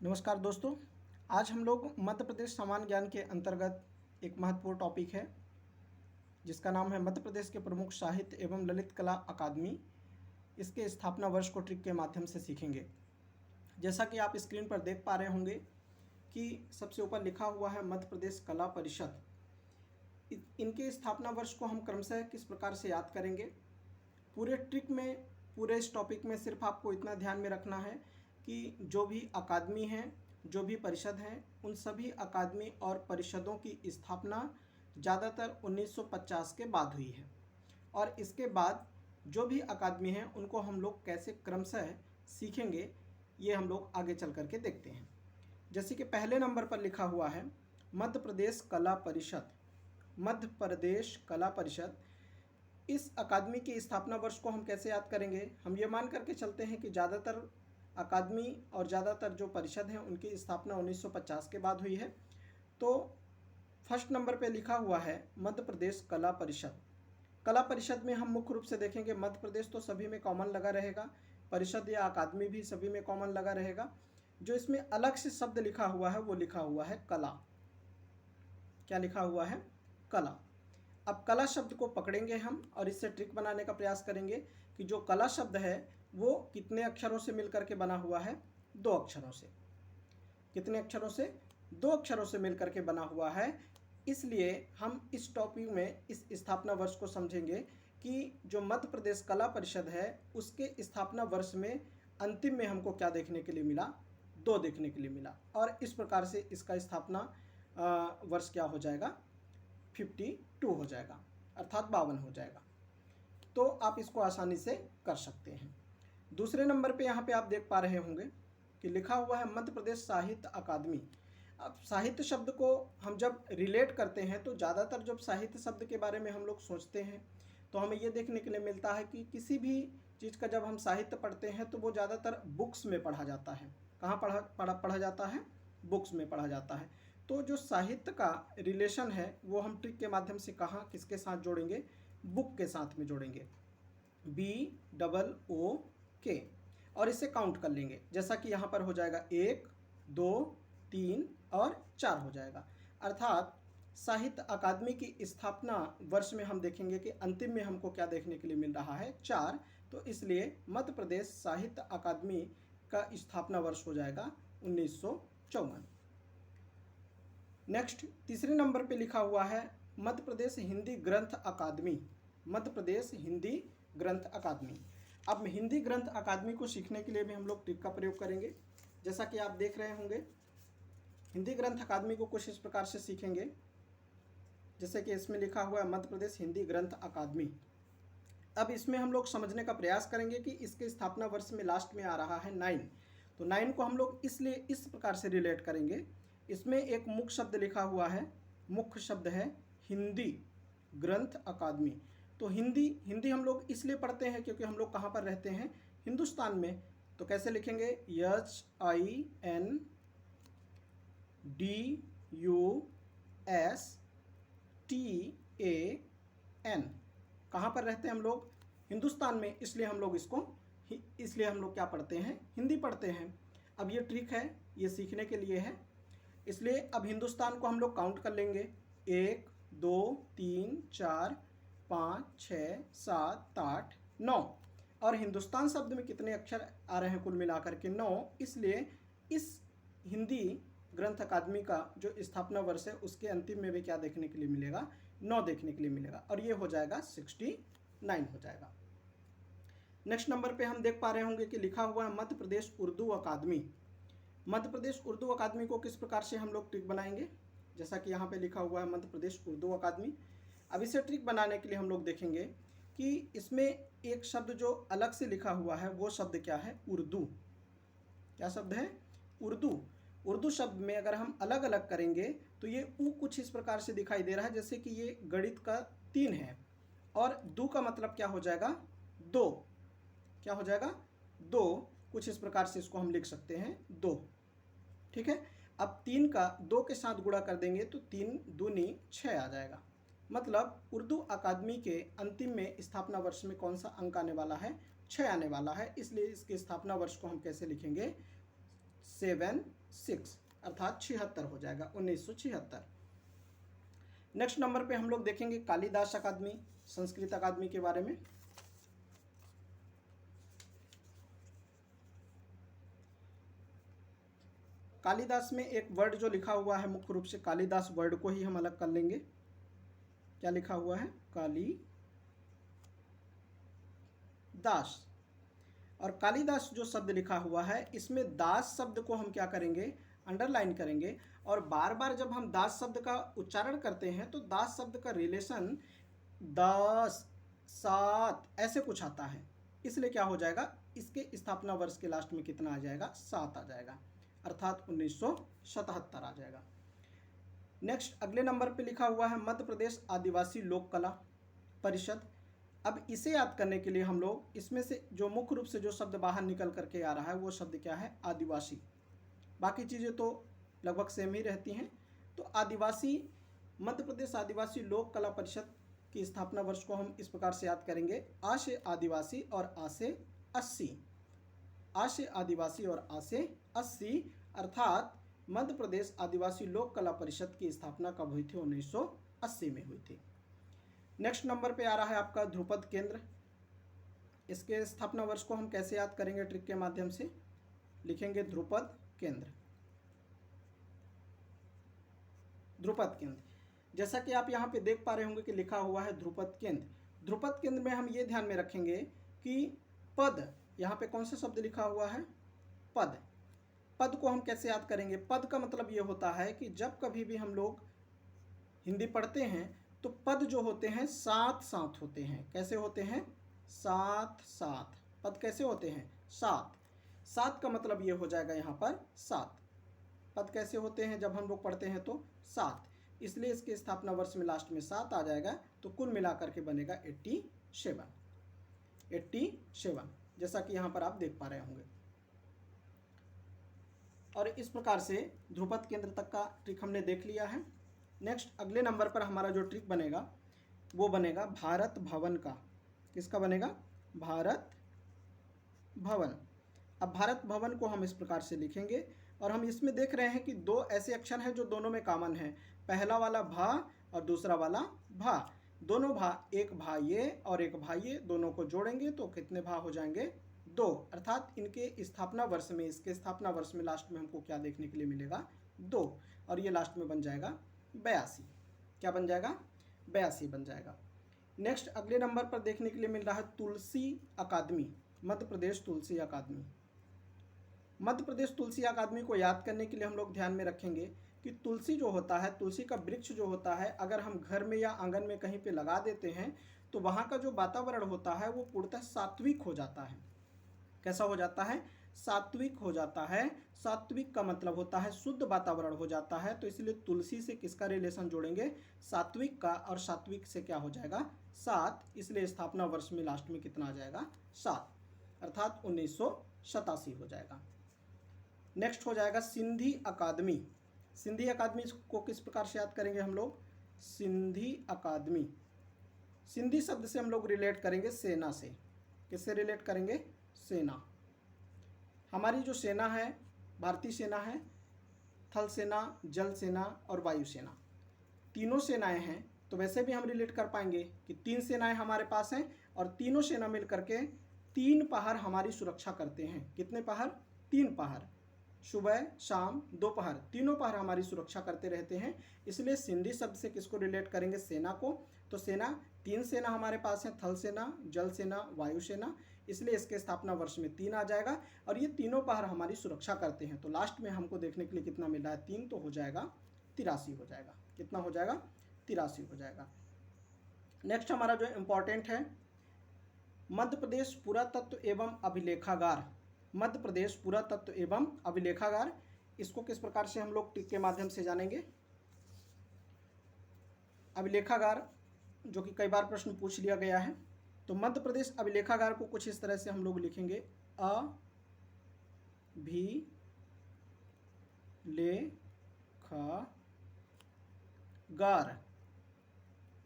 नमस्कार दोस्तों। आज हम लोग मध्य प्रदेश सामान्य ज्ञान के अंतर्गत एक महत्वपूर्ण टॉपिक है जिसका नाम है मध्य प्रदेश के प्रमुख साहित्य एवं ललित कला अकादमी। इसके स्थापना वर्ष को ट्रिक के माध्यम से सीखेंगे। जैसा कि आप स्क्रीन पर देख पा रहे होंगे कि सबसे ऊपर लिखा हुआ है मध्य प्रदेश कला परिषद। इनके स्थापना वर्ष को हम क्रमशः किस प्रकार से याद करेंगे। पूरे ट्रिक में, पूरे इस टॉपिक में सिर्फ आपको इतना ध्यान में रखना है कि जो भी अकादमी हैं, जो भी परिषद हैं, उन सभी अकादमी और परिषदों की स्थापना ज़्यादातर 1950 के बाद हुई है। और इसके बाद जो भी अकादमी हैं उनको हम लोग कैसे क्रमशः सीखेंगे, ये हम लोग आगे चल करके देखते हैं। जैसे कि पहले नंबर पर लिखा हुआ है मध्य प्रदेश कला परिषद। मध्य प्रदेश कला परिषद, इस अकादमी की स्थापना वर्ष को हम कैसे याद करेंगे। हम ये मान करके चलते हैं कि ज़्यादातर अकादमी और ज़्यादातर जो परिषद हैं उनकी स्थापना 1950 के बाद हुई है। तो फर्स्ट नंबर पे लिखा हुआ है मध्य प्रदेश कला परिषद। कला परिषद में हम मुख्य रूप से देखेंगे मध्य प्रदेश तो सभी में कॉमन लगा रहेगा, परिषद या अकादमी भी सभी में कॉमन लगा रहेगा। जो इसमें अलग से शब्द लिखा हुआ है वो लिखा हुआ है कला। क्या लिखा हुआ है? कला। अब कला शब्द को पकड़ेंगे हम और इससे ट्रिक बनाने का प्रयास करेंगे कि जो कला शब्द है वो कितने अक्षरों से मिलकर के बना हुआ है? 2 अक्षरों से। कितने अक्षरों से? 2 अक्षरों से मिलकर के बना हुआ है। इसलिए हम इस टॉपिक में इस स्थापना वर्ष को समझेंगे कि जो मध्य प्रदेश कला परिषद है उसके स्थापना वर्ष में अंतिम में हमको क्या देखने के लिए मिला? 2 देखने के लिए मिला। और इस प्रकार से इसका स्थापना वर्ष क्या हो जाएगा? 52 हो जाएगा, अर्थात 52 हो जाएगा। तो आप इसको आसानी से कर सकते हैं। दूसरे नंबर पे यहाँ पे आप देख पा रहे होंगे कि लिखा हुआ है मध्य प्रदेश साहित्य अकादमी। अब साहित्य शब्द को हम जब रिलेट करते हैं तो ज़्यादातर जब साहित्य शब्द के बारे में हम लोग सोचते हैं तो हमें ये देखने के लिए मिलता है कि किसी भी चीज़ का जब हम साहित्य पढ़ते हैं तो वो ज़्यादातर बुक्स में पढ़ा जाता है। कहाँ पढ़ा जाता है? बुक्स में पढ़ा जाता है। तो जो साहित्य का रिलेशन है वो हम ट्रिक के माध्यम से कहाँ किसके साथ जोड़ेंगे? बुक के साथ में जोड़ेंगे, BOOK, और इसे काउंट कर लेंगे। जैसा कि यहाँ पर हो जाएगा 1, 2, 3 और 4 हो जाएगा। अर्थात साहित्य अकादमी की स्थापना वर्ष में हम देखेंगे कि अंतिम में हमको क्या देखने के लिए मिल रहा है? 4। तो इसलिए मध्य प्रदेश साहित्य अकादमी का स्थापना वर्ष हो जाएगा 1954। नेक्स्ट तीसरे नंबर पे लिखा हुआ है मध्य प्रदेश हिंदी ग्रंथ अकादमी। मध्य प्रदेश हिंदी ग्रंथ अकादमी। अब हिंदी ग्रंथ अकादमी को सीखने के लिए भी हम लोग ट्रिक का प्रयोग करेंगे। जैसा कि आप देख रहे होंगे हिंदी ग्रंथ अकादमी को कुछ इस प्रकार से सीखेंगे जैसे कि इसमें लिखा हुआ है मध्य प्रदेश हिंदी ग्रंथ अकादमी। अब इसमें हम लोग समझने का प्रयास करेंगे कि इसके स्थापना वर्ष में लास्ट में आ रहा है 9। तो 9 को हम लोग इसलिए इस प्रकार से रिलेट करेंगे। इसमें एक मुख्य शब्द लिखा हुआ है, मुख्य शब्द है हिंदी ग्रंथ अकादमी। तो हिंदी हम लोग इसलिए पढ़ते हैं क्योंकि हम लोग कहाँ पर रहते हैं? हिंदुस्तान में। तो कैसे लिखेंगे? HINDUSTAN। कहाँ पर रहते हैं हम लोग? हिंदुस्तान में। इसलिए हम लोग क्या पढ़ते हैं? हिंदी पढ़ते हैं। अब ये ट्रिक है, ये सीखने के लिए है। इसलिए अब हिंदुस्तान को हम लोग काउंट कर लेंगे, 1, 2, 3, 4, 5, 6, 7, 8, 9। और हिंदुस्तान शब्द में कितने अक्षर आ रहे हैं? कुल मिलाकर के 9। इसलिए इस हिंदी ग्रंथ अकादमी का जो स्थापना वर्ष है उसके अंतिम में भी क्या देखने के लिए मिलेगा? 9 देखने के लिए मिलेगा। और ये हो जाएगा 69 हो जाएगा। नेक्स्ट नंबर पे हम देख पा रहे होंगे कि लिखा हुआ है मध्य प्रदेश उर्दू अकादमी। मध्य प्रदेश उर्दू अकादमी को किस प्रकार से हम लोग ट्रिक बनाएंगे? जैसा कि यहाँ पे लिखा हुआ है मध्य प्रदेश उर्दू अकादमी। अब इसे ट्रिक बनाने के लिए हम लोग देखेंगे कि इसमें एक शब्द जो अलग से लिखा हुआ है वो शब्द क्या है? उर्दू। क्या शब्द है? उर्दू। उर्दू शब्द में अगर हम अलग अलग करेंगे तो ये ऊ कुछ इस प्रकार से दिखाई दे रहा है जैसे कि ये गणित का 3 है और दू का मतलब क्या हो जाएगा? 2। क्या हो जाएगा? 2। कुछ इस प्रकार से इसको हम लिख सकते हैं 2। ठीक है। अब 3 का 2 के साथ गुणा कर देंगे तो 3 दूनी 6 आ जाएगा। मतलब उर्दू अकादमी के अंतिम में स्थापना वर्ष में कौन सा अंक आने वाला है? 6 आने वाला है। इसलिए इसके स्थापना वर्ष को हम कैसे लिखेंगे? 1976 अर्थात 76 हो जाएगा, 1976। नेक्स्ट नंबर पे हम लोग देखेंगे कालिदास अकादमी, संस्कृत अकादमी के बारे में। कालिदास में एक वर्ड जो लिखा हुआ है, मुख्य रूप से कालिदास वर्ड को ही हम अलग कर लेंगे। क्या लिखा हुआ है? कालिदास। और कालिदास जो शब्द लिखा हुआ है, इसमें दास शब्द को हम क्या करेंगे? अंडरलाइन करेंगे। और बार बार जब हम दास शब्द का उच्चारण करते हैं तो दास शब्द का रिलेशन 10, 7 ऐसे कुछ आता है, इसलिए क्या हो जाएगा? इसके स्थापना वर्ष के लास्ट में कितना आ जाएगा? 7 आ जाएगा, अर्थात 1977 आ जाएगा। नेक्स्ट अगले नंबर पे लिखा हुआ है मध्य प्रदेश आदिवासी लोक कला परिषद। अब इसे याद करने के लिए हम लोग इसमें से जो मुख्य रूप से जो शब्द बाहर निकल करके आ रहा है वो शब्द क्या है? आदिवासी। बाकी चीज़ें तो लगभग सेम ही रहती हैं। तो आदिवासी, मध्य प्रदेश आदिवासी लोक कला परिषद की स्थापना वर्ष को हम इस प्रकार से याद करेंगे, आ से आदिवासी और आ से 80। आ से आदिवासी और आ से 80, अर्थात मध्य प्रदेश आदिवासी लोक कला परिषद की स्थापना कब हुई थी? 1980 में हुई थी। नेक्स्ट नंबर पे आ रहा है आपका ध्रुपद केंद्र। इसके स्थापना वर्ष को हम कैसे याद करेंगे? ट्रिक के माध्यम से लिखेंगे ध्रुपद केंद्र। ध्रुपद केंद्र, जैसा कि आप यहाँ पे देख पा रहे होंगे कि लिखा हुआ है ध्रुपद केंद्र। ध्रुपद केंद्र में हम ये ध्यान में रखेंगे कि पद, यहाँ पे कौन सा शब्द लिखा हुआ है? पद। पद को हम कैसे याद करेंगे? पद का मतलब ये होता है कि जब कभी भी हम लोग हिंदी पढ़ते हैं तो पद जो होते हैं साथ साथ होते हैं। कैसे होते हैं? साथ साथ। पद कैसे होते हैं? साथ। सात का मतलब ये हो जाएगा यहाँ पर 7। पद कैसे होते हैं जब हम लोग पढ़ते हैं? तो 7, इसलिए इसके स्थापना वर्ष में लास्ट में 7 आ जाएगा, तो कुल मिलाकर के बनेगा 87, जैसा कि यहाँ पर आप देख पा रहे होंगे। और इस प्रकार से ध्रुपद केंद्र तक का ट्रिक हमने देख लिया है। नेक्स्ट अगले नंबर पर हमारा जो ट्रिक बनेगा वो बनेगा भारत भवन का। किसका बनेगा? भारत भवन। अब भारत भवन को हम इस प्रकार से लिखेंगे, और हम इसमें देख रहे हैं कि 2 ऐसे अक्षर हैं जो दोनों में कॉमन है। पहला वाला भा और दूसरा वाला भा। दोनों भा, एक भा ये और एक भा ये, दोनों को जोड़ेंगे तो कितने भा हो जाएंगे? 2। अर्थात इनके स्थापना वर्ष में, इसके स्थापना वर्ष में लास्ट में हमको क्या देखने के लिए मिलेगा? 2, और ये लास्ट में बन जाएगा 82। क्या बन जाएगा? 82 बन जाएगा। नेक्स्ट अगले नंबर पर देखने के लिए मिल रहा है तुलसी अकादमी, मध्य प्रदेश तुलसी अकादमी। मध्य प्रदेश तुलसी अकादमी को याद करने के लिए हम लोग ध्यान में रखेंगे कि तुलसी जो होता है, तुलसी का वृक्ष जो होता है, अगर हम घर में या आंगन में कहीं पे लगा देते हैं तो वहाँ का जो वातावरण होता है वो पूर्णतः सात्विक हो जाता है। कैसा हो जाता है? सात्विक हो जाता है। सात्विक का मतलब होता है शुद्ध वातावरण हो जाता है। तो इसलिए तुलसी से किसका रिलेशन जोड़ेंगे? सात्विक का, और सात्विक से क्या हो जाएगा? 7, इसलिए स्थापना वर्ष में लास्ट में कितना आ जाएगा? 7, अर्थात 1987 हो जाएगा। नेक्स्ट हो जाएगा सिंधी अकादमी। सिंधी अकादमी को किस प्रकार से याद करेंगे हम लोग? सिंधी अकादमी, सिंधी शब्द से हम लोग रिलेट करेंगे सेना से। किससे रिलेट करेंगे? सेना। हमारी जो सेना है, भारतीय सेना है, थल सेना, जल सेना और वायु सेना, तीनों सेनाएं हैं। तो वैसे भी हम रिलेट कर पाएंगे कि 3 सेनाएं हमारे पास हैं और तीनों सेना मिल करके 3 पहर हमारी सुरक्षा करते हैं। कितने पहर? 3 पहर, सुबह, शाम, दोपहर, तीनों पहर हमारी सुरक्षा करते रहते हैं। इसलिए सिंधी शब्द से किसको रिलेट करेंगे? सेना को। तो सेना, 3 सेना हमारे पास है, थल सेना, जल सेना, वायु सेना, इसलिए इसके स्थापना वर्ष में 3 आ जाएगा, और ये तीनों पहर हमारी सुरक्षा करते हैं। तो लास्ट में हमको देखने के लिए कितना मिल रहा है? 3, तो हो जाएगा 83 हो जाएगा। कितना हो जाएगा? 83 हो जाएगा। नेक्स्ट हमारा जो इम्पोर्टेंट है, मध्य प्रदेश पुरातत्व एवं अभिलेखागार। मध्य प्रदेश पुरातत्व एवं अभिलेखागार, इसको किस प्रकार से हम लोग टिक के माध्यम से जानेंगे? अभिलेखागार, जो कि कई बार प्रश्न पूछ लिया गया है। तो मध्य प्रदेश अभिलेखागार को कुछ इस तरह से हम लोग लिखेंगे, अभिलेखागार,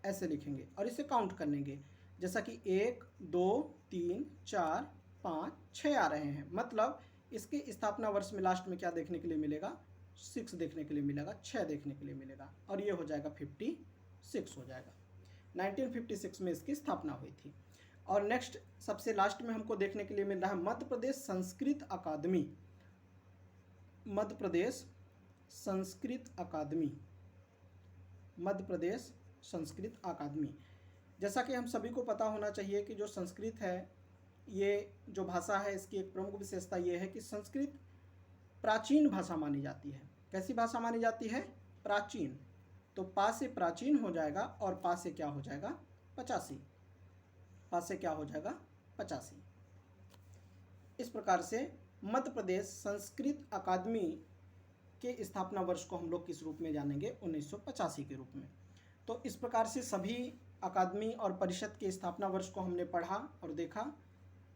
ऐसे लिखेंगे और इसे काउंट कर लेंगे। जैसा कि 1, 2, 3, 4, 5, 6 आ रहे हैं, मतलब इसके स्थापना वर्ष में लास्ट में क्या देखने के लिए मिलेगा? 6 देखने के लिए मिलेगा, 6 देखने के लिए मिलेगा, और ये हो जाएगा 56 हो जाएगा। 1956 में इसकी स्थापना हुई थी। और नेक्स्ट सबसे लास्ट में हमको देखने के लिए मिल रहा है मध्य प्रदेश संस्कृत अकादमी। मध्य प्रदेश संस्कृत अकादमी, मध्य प्रदेश संस्कृत अकादमी। जैसा कि हम सभी को पता होना चाहिए कि जो संस्कृत है, ये जो भाषा है, इसकी एक प्रमुख विशेषता ये है कि संस्कृत प्राचीन भाषा मानी जाती है। कैसी भाषा मानी जाती है? प्राचीन। तो पा से प्राचीन हो जाएगा और पा से क्या हो जाएगा? 85। पा से क्या हो जाएगा? 85। इस प्रकार से मध्य प्रदेश संस्कृत अकादमी के स्थापना वर्ष को हम लोग किस रूप में जानेंगे? 1985 के रूप में। तो इस प्रकार से सभी अकादमी और परिषद के स्थापना वर्ष को हमने पढ़ा और देखा।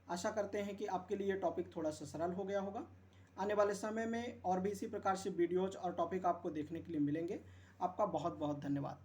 आशा करते हैं कि आपके लिए टॉपिक थोड़ा सा सरल हो गया होगा। आने वाले समय में और भी इसी प्रकार से वीडियोज और टॉपिक आपको देखने के लिए मिलेंगे। आपका बहुत बहुत धन्यवाद।